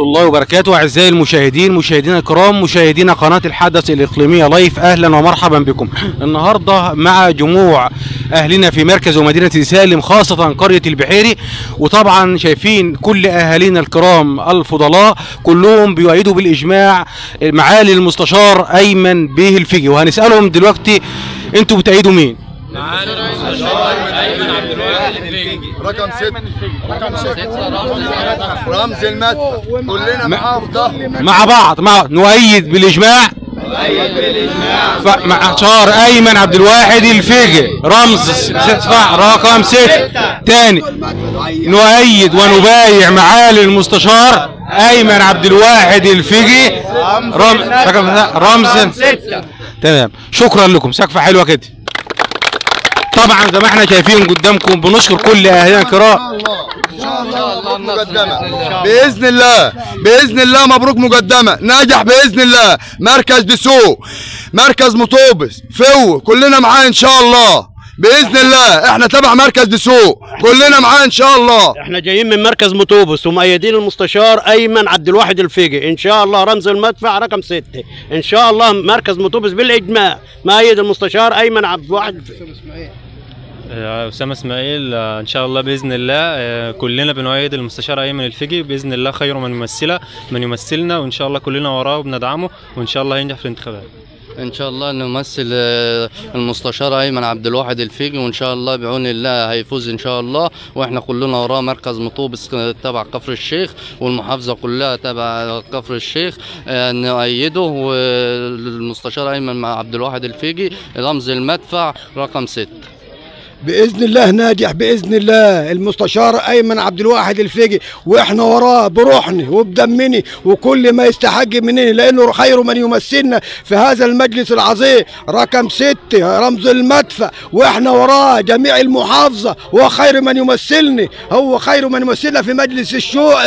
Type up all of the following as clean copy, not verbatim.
الله وبركاته. اعزائي المشاهدين، مشاهدينا الكرام، مشاهدينا قناه الحدث الاقليميه لايف، اهلا ومرحبا بكم. النهارده مع جموع اهلنا في مركز ومدينه سالم، خاصه قريه البحيري، وطبعا شايفين كل اهالينا الكرام الفضلاء كلهم بيؤيدوا بالاجماع معالي المستشار ايمن بيه الفقي، وهنسالهم دلوقتي انتوا بتأيدوا مين؟ معالي المستشار ايمن عبد الواحد الفقي رقم 6 رمز المدفع. كلنا معاه في ظهر مع بعض نؤيد بالاجماع مستشار ايمن عبد الواحد الفقي رمز رقم 6. تاني نؤيد ونبايع معالي المستشار ايمن عبد الواحد الفقي رمز 6. تمام، شكرا لكم، سقفه حلوه كده. طبعا زي ما احنا شايفين قدامكم بنشكر كل اهالينا الكرام. ان شاء الله مقدمه باذن الله، باذن الله مبروك مقدمه، ناجح باذن الله. مركز دسوق، مركز مطوبس، فو، كلنا معاه ان شاء الله باذن الله. احنا تبع مركز دسوق، كلنا معاه ان شاء الله. احنا جايين من مركز مطوبس ومؤيدين المستشار ايمن عبد الواحد الفقي ان شاء الله. رمز المدفع رقم 6 ان شاء الله. مركز مطوبس بالاجماع مؤيد المستشار ايمن عبد الواحد الفقي. أسامة إسماعيل ان شاء الله باذن الله. كلنا بنؤيد المستشار ايمن الفقي باذن الله. خير من يمثلنا، وان شاء الله كلنا وراه وبندعمه، وان شاء الله ينجح في الانتخابات. ان شاء الله نمثل المستشار ايمن عبد الواحد الفقي، وان شاء الله بعون الله هيفوز ان شاء الله، واحنا كلنا وراه. مركز مطوبس تبع كفر الشيخ والمحافظه كلها تبع كفر الشيخ نؤيده. والمستشار ايمن عبد الواحد الفقي رمز المدفع رقم 6 باذن الله. ناجح باذن الله المستشار ايمن عبد الواحد الفقي، واحنا وراه بروحنا وبدمنا وكل ما يستحق مننا، لانه خير من يمثلنا في هذا المجلس العظيم. رقم 6 رمز المدفع، واحنا وراه جميع المحافظه، وخير من يمثلنا، هو خير من يمثلنا في مجلس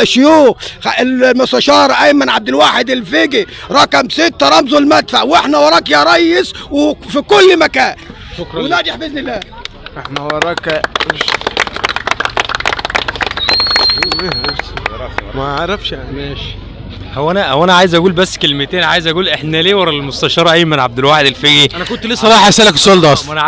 الشيوخ المستشار ايمن عبد الواحد الفقي رقم 6 رمز المدفع، واحنا وراك يا ريس وفي كل مكان. شكرا، وناجح باذن الله. احنا وراك. ما اعرفش. ماشي. هو انا عايز اقول بس كلمتين. عايز اقول احنا ليه ورا المستشار ايمن عبد الواحد الفقي. انا كنت لسه رايح اسالك السؤال ده اصلا. انا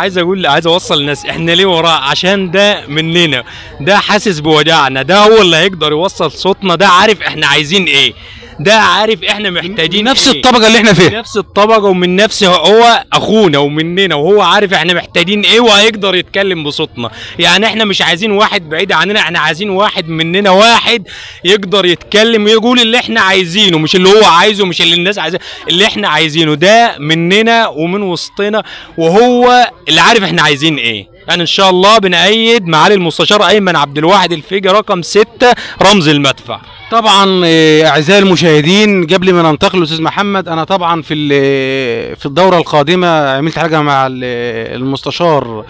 عايز اوصل للناس احنا ليه وراه، عشان ده مننا، ده حاسس بوجعنا، ده هو اللي هيقدر يوصل صوتنا، ده عارف احنا عايزين ايه، ده عارف احنا محتاجين نفس ايه. الطبقه اللي احنا فيها، نفس الطبقه، ومن نفسه هو اخونا ومننا، وهو عارف احنا محتاجين ايه وهيقدر يتكلم بصوتنا. يعني احنا مش عايزين واحد بعيد عننا، احنا عايزين واحد مننا، واحد يقدر يتكلم ويقول اللي احنا عايزينه، مش اللي هو عايزه، مش اللي الناس عايزاه، اللي احنا عايزينه. ده مننا ومن وسطنا، وهو اللي عارف احنا عايزين ايه. يعني ان شاء الله بنأيد معالي المستشار ايمن عبد الواحد الفقي رقم 6 رمز المدفع. طبعا اعزائي المشاهدين، قبل ما ننتقل للاستاذ محمد، انا طبعا في الدوره القادمه عملت حلقه مع المستشار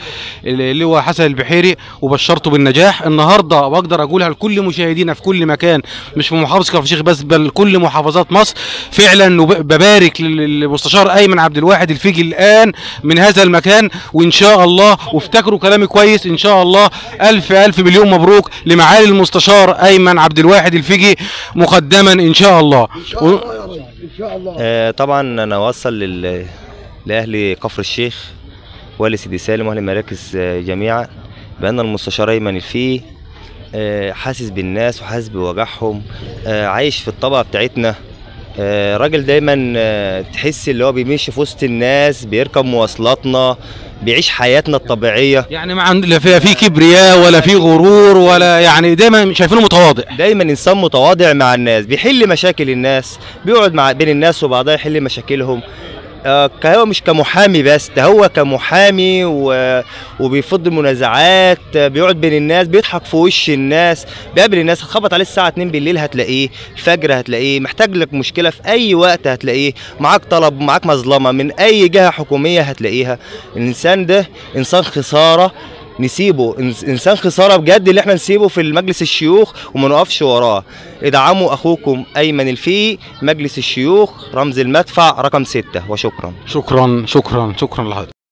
اللي هو حسن البحيري وبشرته بالنجاح. النهارده بقدر اقولها لكل مشاهدينا في كل مكان، مش في محافظه كفر الشيخ بس، بل كل محافظات مصر. فعلا ببارك للمستشار ايمن عبد الواحد الفقي الان من هذا المكان، وان شاء الله، وافتكروا كلامي كويس، ان شاء الله الف مليون مبروك لمعالي المستشار ايمن عبد الواحد الفقي مقدما ان شاء الله. ان شاء الله. طبعا انا اوصل لاهل كفر الشيخ واهل سيدي سالم واهل المراكز جميعا بان المستشار ايمن الفقي حاسس بالناس وحاسس بوجعهم، عايش في الطبقه بتاعتنا. راجل دايما تحس اللي هو بيمشي في وسط الناس، بيركب مواصلاتنا، بيعيش حياتنا الطبيعيه. يعني لا في كبرياء ولا في غرور ولا، يعني دايما شايفينه متواضع، دايما انسان متواضع مع الناس، بيحل مشاكل الناس، بيقعد بين الناس وبعضها يحل مشاكلهم. هو مش كمحامي بس، ده هو كمحامي وبيفض المنازعات، بيقعد بين الناس، بيضحك في وش الناس، بيقابل الناس. هتخبط عليه الساعه 2 بالليل هتلاقيه، الفجر هتلاقيه، محتاج لك مشكله في اي وقت هتلاقيه، معاك طلب، معاك مظلمه من اي جهه حكوميه هتلاقيها. الانسان ده انسان خساره نسيبه، انسان خساره بجد اللي احنا نسيبه في المجلس الشيوخ وما نقفش وراه. ادعموا اخوكم ايمن الفقي مجلس الشيوخ رمز المدفع رقم 6. وشكرا. شكرا لحضرتك.